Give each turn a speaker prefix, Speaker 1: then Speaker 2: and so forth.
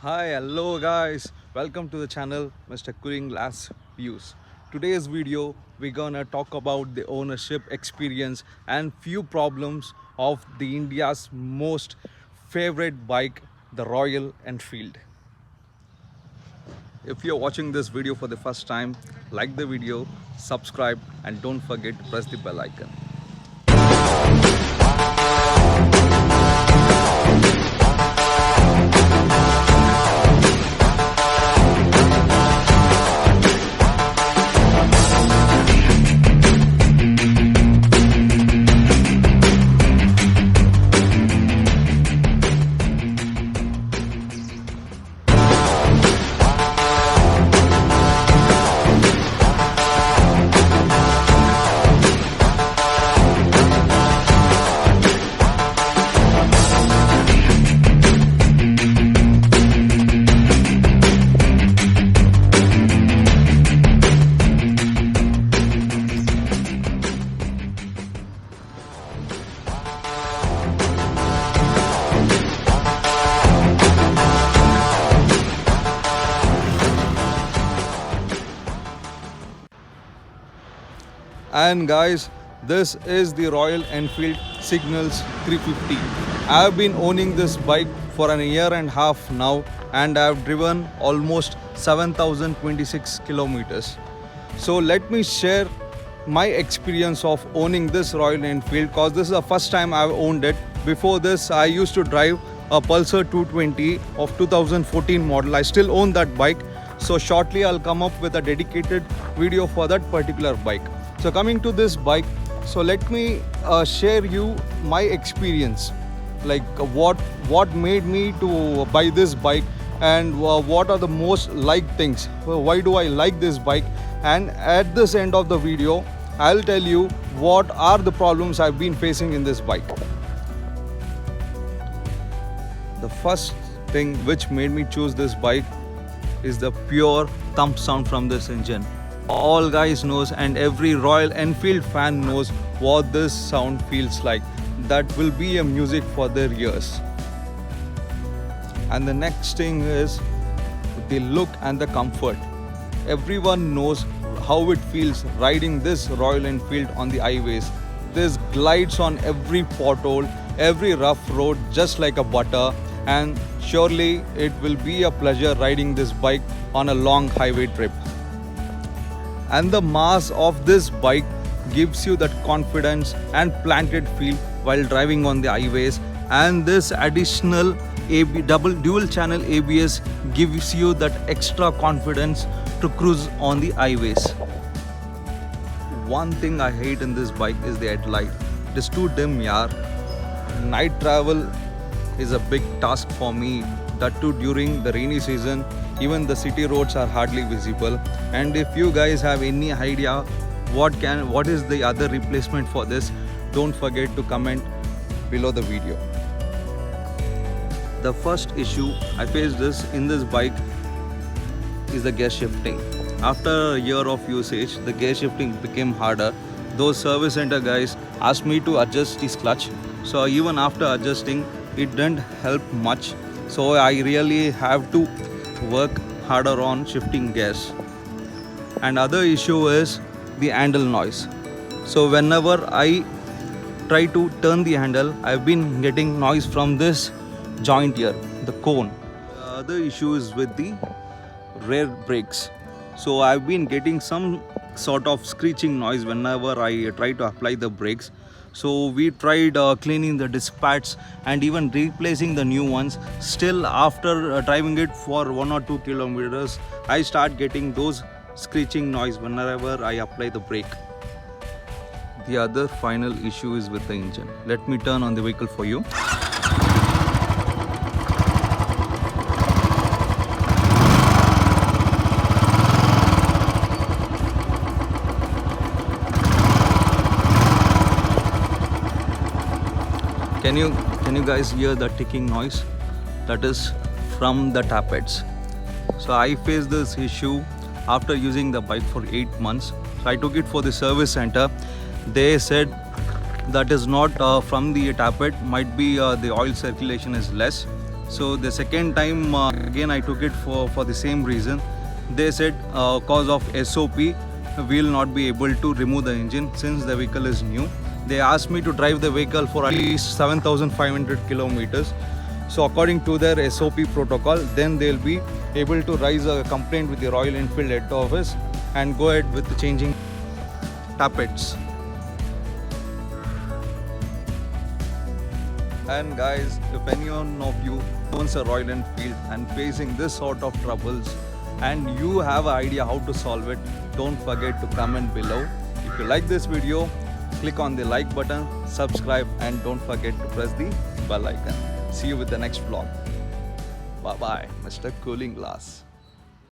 Speaker 1: Hi, hello guys. Welcome to the channel Mr. Cooling Glass Views. Today's video we're gonna talk about the ownership experience and few problems of the India's most favorite bike, the Royal Enfield. If you're watching this video for the first time, like the video, subscribe and don't forget to press the bell icon. And guys, this is the Royal Enfield Signals 350. I have been owning this bike for an year and a half now, and I have driven almost 7,026 kilometers. So let me share my experience of owning this Royal Enfield, because this is the first time I've owned it. Before this, I used to drive a Pulsar 220 of 2014 model. I still own that bike. So shortly I'll come up with a dedicated video for that particular bike. So coming to this bike, so let me share you my experience, like what made me to buy this bike, and what are the most liked things. Why do I like this bike? And at this end of the video, I'll tell you what are the problems I've been facing in this bike. The first thing which made me choose this bike is the pure thump sound from this engine. All guys knows, and every Royal Enfield fan knows what this sound feels like. That will be a music for their ears. And the next thing is the look and the comfort. Everyone knows how it feels riding this Royal Enfield on the highways. This glides on every pothole, every rough road just like a butter, and surely it will be a pleasure riding this bike on a long highway trip. And the mass of this bike gives you that confidence and planted feel while driving on the highways, and this additional dual channel ABS gives you that extra confidence to cruise on the highways. One thing I hate in this bike is the headlight. It is too dim, yaar. Night travel is a big task for me, that too during the rainy season. Even the city roads are hardly visible. And if you guys have any idea what is the other replacement for this, don't forget to comment below the video. The first issue I faced in this bike is the gear shifting. After a year of usage, the gear shifting became harder. Those service center guys asked me to adjust this clutch, so even after adjusting, it didn't help much. So I really have to work harder on shifting gears. And other issue is the handle noise. So whenever I try to turn the handle, I've been getting noise from this joint here, the cone. The other issue is with the rear brakes. So I've been getting some sort of screeching noise whenever I try to apply the brakes. So we tried cleaning the disc pads and even replacing the new ones. Still, after driving it for 1 or 2 kilometers, I start getting those screeching noise whenever I apply the brake. The other final issue is with the engine. Let me turn on the vehicle for you. Can you guys hear the ticking noise? That is from the tappets. So I faced this issue after using the bike for 8 months. So I took it for the service center. They said that is not from the tappet, might be the oil circulation is less. So the second time again I took it for the same reason. They said cause of SOP we will not be able to remove the engine since the vehicle is new. They asked me to drive the vehicle for at least 7,500 kilometers. So according to their SOP protocol, then they'll be able to raise a complaint with the Royal Enfield head office and go ahead with the changing tappets. And guys, if anyone of you owns a Royal Enfield and facing this sort of troubles and you have an idea how to solve it, don't forget to comment below. If you like this video, click on the like button, subscribe, and don't forget to press the bell icon. See you with the next vlog. Bye bye, Mr. Cooling Glass.